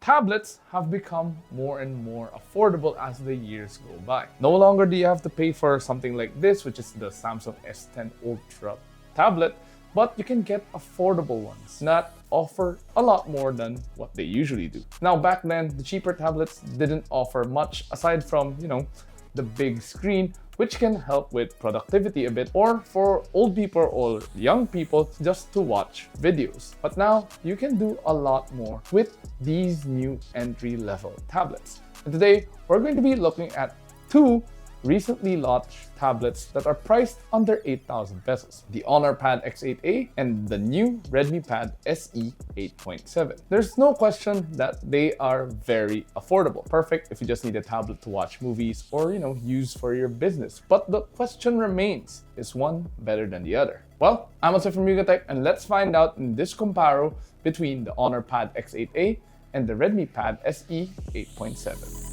tablets have become more and more affordable as the years go by. No longer do you have to pay for something like this, which is the Samsung S10 Ultra tablet, but you can get affordable ones that offer a lot more than what they usually do. Now, back then, the cheaper tablets didn't offer much aside from, the big screen, which can help with productivity a bit, or for old people or young people just to watch videos. But now you can do a lot more with these new entry-level tablets. And today we're going to be looking at two recently launched tablets that are priced under 8,000 pesos. The HONOR Pad X8a and the new Redmi Pad SE 8.7. There's no question that they are very affordable. Perfect if you just need a tablet to watch movies or, use for your business. But the question remains, is one better than the other? Well, I'm Jose from Yugatech, and let's find out in this comparo between the HONOR Pad X8a and the Redmi Pad SE 8.7.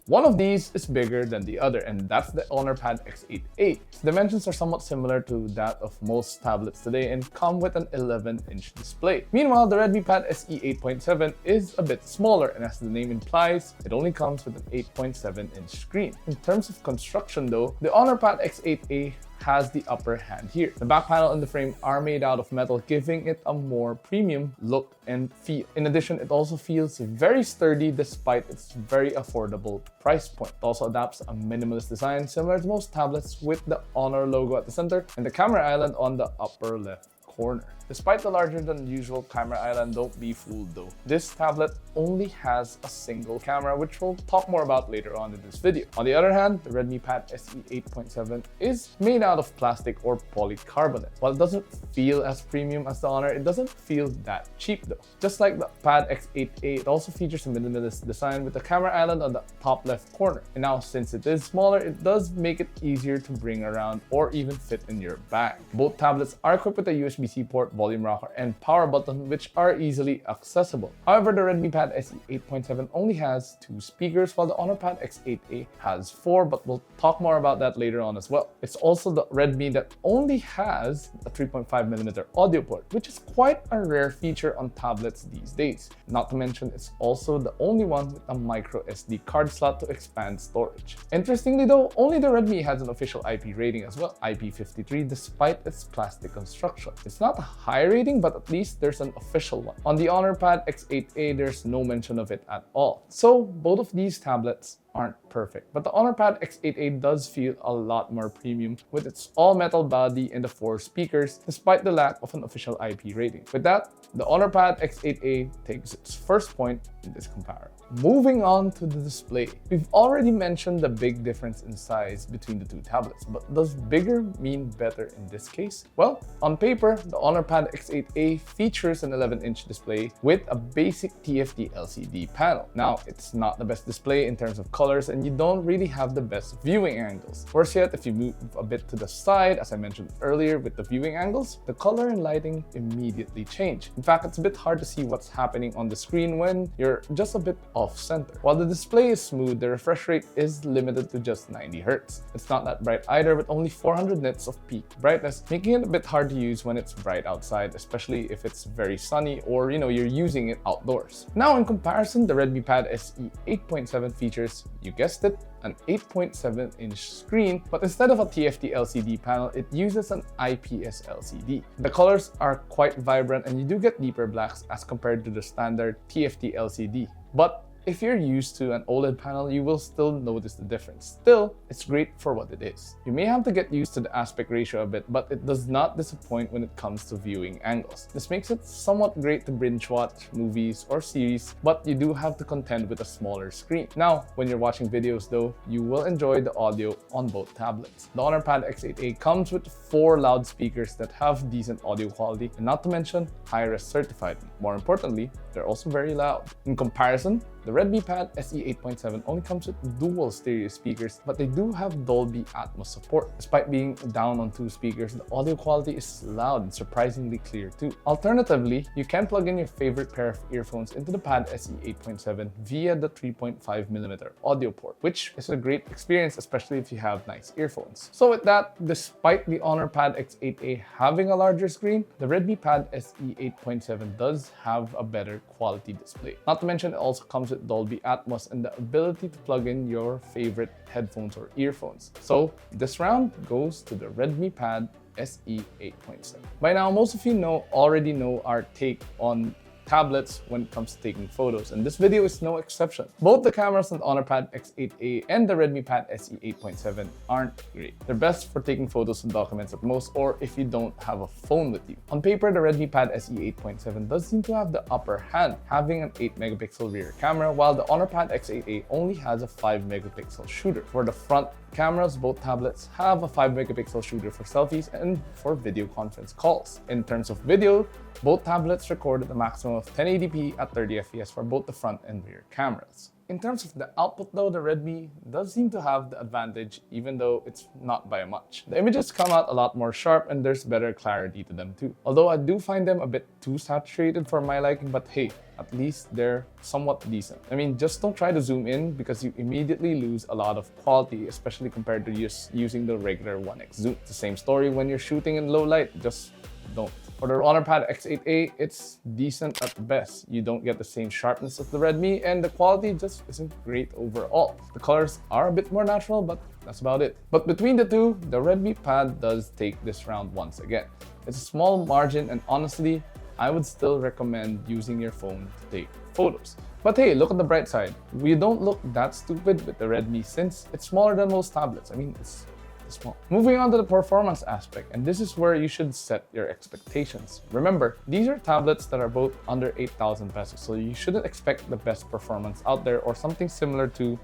One of these is bigger than the other, and that's the HONOR Pad X8a. Dimensions are somewhat similar to that of most tablets today and come with an 11-inch display. Meanwhile, the Redmi Pad SE 8.7 is a bit smaller, and as the name implies, it only comes with an 8.7-inch screen. In terms of construction though, the HONOR Pad X8a has the upper hand here. The back panel and the frame are made out of metal, giving it a more premium look and feel. In addition, it also feels very sturdy despite its very affordable price point. It also adapts a minimalist design similar to most tablets, with the HONOR logo at the center and the camera island on the upper left corner. Despite the larger than usual camera island, don't be fooled though. This tablet only has a single camera, which we'll talk more about later on in this video. On the other hand, the Redmi Pad SE 8.7 is made out of plastic or polycarbonate. While it doesn't feel as premium as the HONOR, it doesn't feel that cheap though. Just like the Pad X8a, it also features a minimalist design with the camera island on the top left corner. And now, since it is smaller, it does make it easier to bring around or even fit in your bag. Both tablets are equipped with a USB-C port, volume rocker, and power button, which are easily accessible. However, the Redmi Pad SE 8.7 only has 2 speakers, while the HONOR Pad X8a has 4, but we'll talk more about that later on as well. It's also the Redmi that only has a 3.5mm audio port, which is quite a rare feature on tablets these days. Not to mention, it's also the only one with a micro SD card slot to expand storage. Interestingly though, only the Redmi has an official IP rating as well, IP53, despite its plastic construction. It's not a high rating, but at least there's an official one. On the HONOR Pad X8a, there's no mention of it at all. So both of these tablets aren't perfect, but the HONOR Pad X8a does feel a lot more premium with its all-metal body and the 4 speakers, despite the lack of an official IP rating. With that, the HONOR Pad X8a takes its first point in this comparison. Moving on to the display. We've already mentioned the big difference in size between the two tablets, but does bigger mean better in this case? Well, on paper, the HONOR Pad X8a features an 11-inch display with a basic TFT LCD panel. Now, it's not the best display in terms of colors, and you don't really have the best viewing angles. Worse yet, if you move a bit to the side, as I mentioned earlier with the viewing angles, the color and lighting immediately change. In fact, it's a bit hard to see what's happening on the screen when you're just a bit off-center. While the display is smooth, the refresh rate is limited to just 90 Hz. It's not that bright either, with only 400 nits of peak brightness, making it a bit hard to use when it's bright outside, especially if it's very sunny or you're using it outdoors. Now, in comparison, the Redmi Pad SE 8.7 features, you guessed it, an 8.7-inch screen, but instead of a TFT LCD panel, it uses an IPS LCD. The colors are quite vibrant, and you do get deeper blacks as compared to the standard TFT LCD. But if you're used to an OLED panel, you will still notice the difference. Still, it's great for what it is. You may have to get used to the aspect ratio a bit, but it does not disappoint when it comes to viewing angles. This makes it somewhat great to binge watch movies or series, but you do have to contend with a smaller screen. Now, when you're watching videos though, you will enjoy the audio on both tablets. The HONOR Pad X8a comes with 4 loudspeakers that have decent audio quality, and not to mention, high-res certified. More importantly, they're also very loud. In comparison, The Redmi Pad SE 8.7 only comes with dual stereo speakers, but they do have Dolby Atmos support. Despite being down on 2 speakers, the audio quality is loud and surprisingly clear too. Alternatively, you can plug in your favorite pair of earphones into the Pad SE 8.7 via the 3.5mm audio port, which is a great experience, especially if you have nice earphones. So with that, despite the HONOR Pad X8a having a larger screen, the Redmi Pad SE 8.7 does have a better quality display. Not to mention, it also comes with Dolby Atmos and the ability to plug in your favorite headphones or earphones. So this round goes to the Redmi Pad SE 8.7. By now, most of you already know our take on tablets when it comes to taking photos, and this video is no exception. Both the cameras on the HONOR Pad X8a and the Redmi Pad SE 8.7 aren't great. They're best for taking photos and documents at most, or if you don't have a phone with you. On paper, the Redmi Pad SE 8.7 does seem to have the upper hand, having an 8-megapixel rear camera, while the HONOR Pad X8a only has a 5-megapixel shooter. For the front cameras, both tablets have a 5-megapixel shooter for selfies and for video conference calls. In terms of video, both tablets recorded a maximum of 1080p at 30 fps for both the front and rear cameras. In terms of the output though, the Redmi does seem to have the advantage, even though it's not by much. The images come out a lot more sharp and there's better clarity to them too. Although I do find them a bit too saturated for my liking, but hey, at least they're somewhat decent. I mean, just don't try to zoom in because you immediately lose a lot of quality, especially compared to just using the regular 1x zoom. It's the same story when you're shooting in low light, just don't. For the HONOR Pad X8a, it's decent at best. You don't get the same sharpness of the Redmi, and the quality just isn't great overall. The colors are a bit more natural, but that's about it. But between the two, the Redmi Pad does take this round once again. It's a small margin, and honestly, I would still recommend using your phone to take photos. But hey, look at the bright side. We don't look that stupid with the Redmi since it's smaller than most tablets. I mean, it's small. Moving on to the performance aspect, and this is where you should set your expectations. Remember, these are tablets that are both under 8,000 pesos, so you shouldn't expect the best performance out there or something similar to,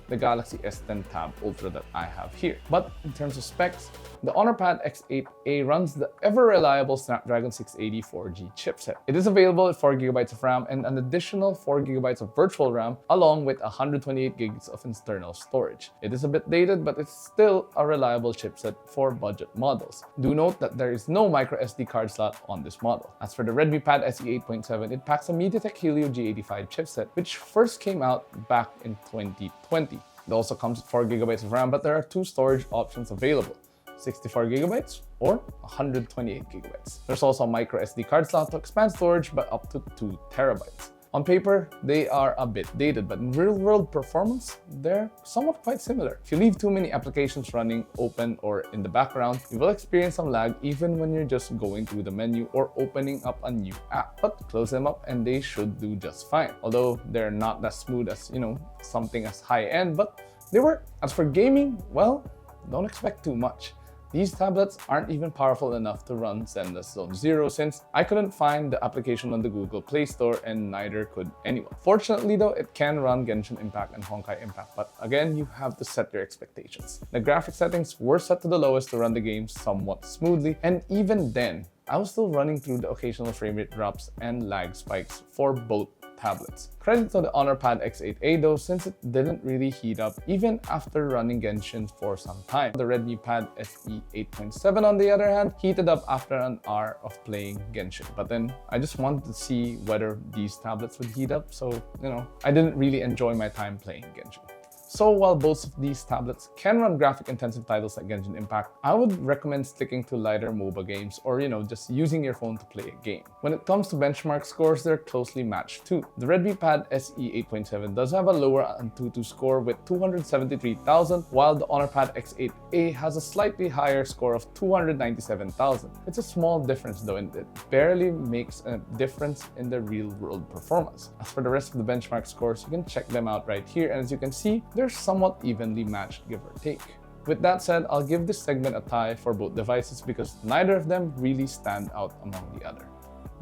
the Galaxy S10 Tab Ultra that I have here. But in terms of specs, the HONOR Pad X8a runs the ever-reliable Snapdragon 680 4G chipset. It is available at 4GB of RAM and an additional 4GB of virtual RAM, along with 128 gigs of internal storage. It is a bit dated, but it's still a reliable chipset for budget models. Do note that there is no microSD card slot on this model. As for the Redmi Pad SE 8.7, it packs a MediaTek Helio G85 chipset, which first came out back in 2020. It also comes with 4GB of RAM, but there are 2 storage options available: 64GB or 128GB. There's also a micro SD card slot to expand storage by up to 2 TB. On paper, they are a bit dated, but in real-world performance, they're somewhat quite similar. If you leave too many applications running open or in the background, you will experience some lag even when you're just going through the menu or opening up a new app. But close them up and they should do just fine. Although they're not as smooth as, something as high-end, but they work. As for gaming, well, don't expect too much. These tablets aren't even powerful enough to run Zenless Zone Zero since I couldn't find the application on the Google Play Store and neither could anyone. Fortunately though, it can run Genshin Impact and Honkai Impact, but again, you have to set your expectations. The graphics settings were set to the lowest to run the game somewhat smoothly, and even then, I was still running through the occasional frame rate drops and lag spikes for both tablets. Credit to the HONOR Pad X8a though, since it didn't really heat up even after running Genshin for some time. The Redmi Pad SE 8.7 on the other hand heated up after an hour of playing Genshin. But then I just wanted to see whether these tablets would heat up, so I didn't really enjoy my time playing Genshin. So while both of these tablets can run graphic-intensive titles like Genshin Impact, I would recommend sticking to lighter MOBA games or just using your phone to play a game. When it comes to benchmark scores, they're closely matched too. The Redmi Pad SE 8.7 does have a lower Antutu score with 273,000, while the HONOR Pad X8a has a slightly higher score of 297,000. It's a small difference though, and it barely makes a difference in the real-world performance. As for the rest of the benchmark scores, you can check them out right here, and as you can see, they're somewhat evenly matched, give or take. With that said, I'll give this segment a tie for both devices because neither of them really stand out among the other.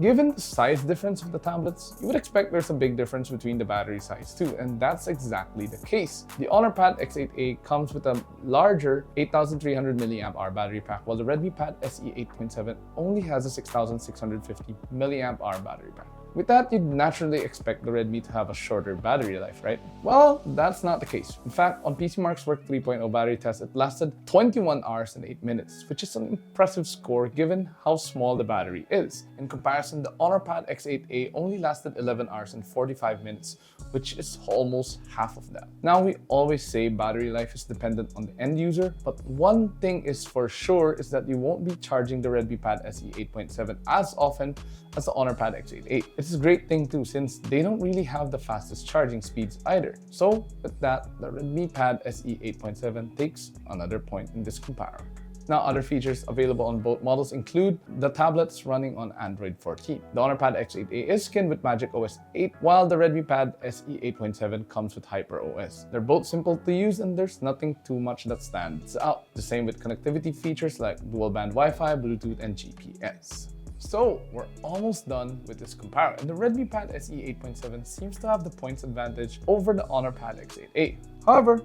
Given the size difference of the tablets, you would expect there's a big difference between the battery size too, and that's exactly the case. The HONOR Pad X8a comes with a larger 8,300 mAh battery pack, while the Redmi Pad SE 8.7 only has a 6,650 mAh battery pack. With that, you'd naturally expect the Redmi to have a shorter battery life, right? Well, that's not the case. In fact, on PCMark's Work 3.0 battery test, it lasted 21 hours and 8 minutes, which is an impressive score given how small the battery is. In comparison, the HONOR Pad X8a only lasted 11 hours and 45 minutes, which is almost half of that. Now, we always say battery life is dependent on the end user, but one thing is for sure is that you won't be charging the Redmi Pad SE 8.7 as often as the HONOR Pad X8a. It's a great thing too, since they don't really have the fastest charging speeds either. So with that, the Redmi Pad SE 8.7 takes another point in this comparison. Now, other features available on both models include the tablets running on Android 14. The HONOR Pad X8a is skinned with macOS 8, while the Redmi Pad SE 8.7 comes with HyperOS. They're both simple to use and there's nothing too much that stands out. The same with connectivity features like dual-band Wi-Fi, Bluetooth, and GPS. So, we're almost done with this comparison, and the Redmi Pad SE 8.7 seems to have the points advantage over the HONOR Pad X8a. However,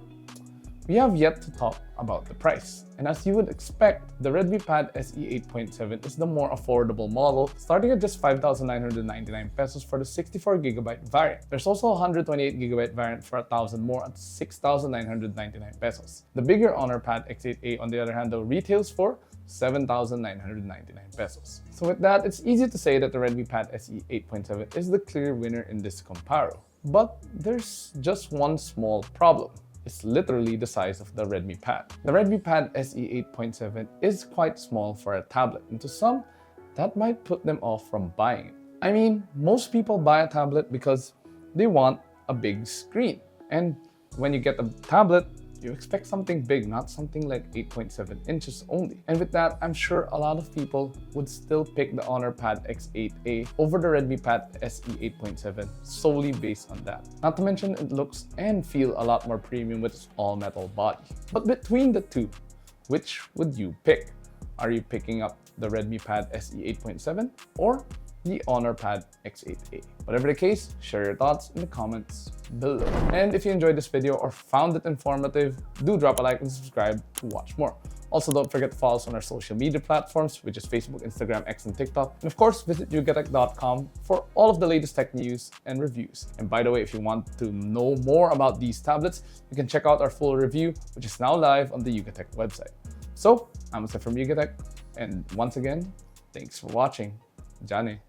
we have yet to talk about the price. And as you would expect, the Redmi Pad SE 8.7 is the more affordable model, starting at just 5,999 pesos for the 64GB variant. There's also a 128GB variant for 1,000 more at 6,999 pesos. The bigger HONOR Pad X8a, on the other hand, though, retails for 7,999 pesos. So with that, it's easy to say that the Redmi Pad SE 8.7 is the clear winner in this comparo. But there's just one small problem. It's literally the size of the Redmi Pad. The Redmi Pad SE 8.7 is quite small for a tablet, and to some, that might put them off from buying it. I mean, most people buy a tablet because they want a big screen. And when you get a tablet, you expect something big, not something like 8.7 inches only. And with that, I'm sure a lot of people would still pick the HONOR Pad X8a over the Redmi Pad SE 8.7 solely based on that. Not to mention, it looks and feel a lot more premium with its all-metal body. But between the two, which would you pick? Are you picking up the Redmi Pad SE 8.7 or the HONOR Pad X8a? Whatever the case, share your thoughts in the comments below. And if you enjoyed this video or found it informative, do drop a like and subscribe to watch more. Also, don't forget to follow us on our social media platforms, which is Facebook, Instagram, X, and TikTok. And of course, visit yugatech.com for all of the latest tech news and reviews. And by the way, if you want to know more about these tablets, you can check out our full review, which is now live on the Yugatech website. So, I'm Jose from Yugatech, and once again, thanks for watching. Jane.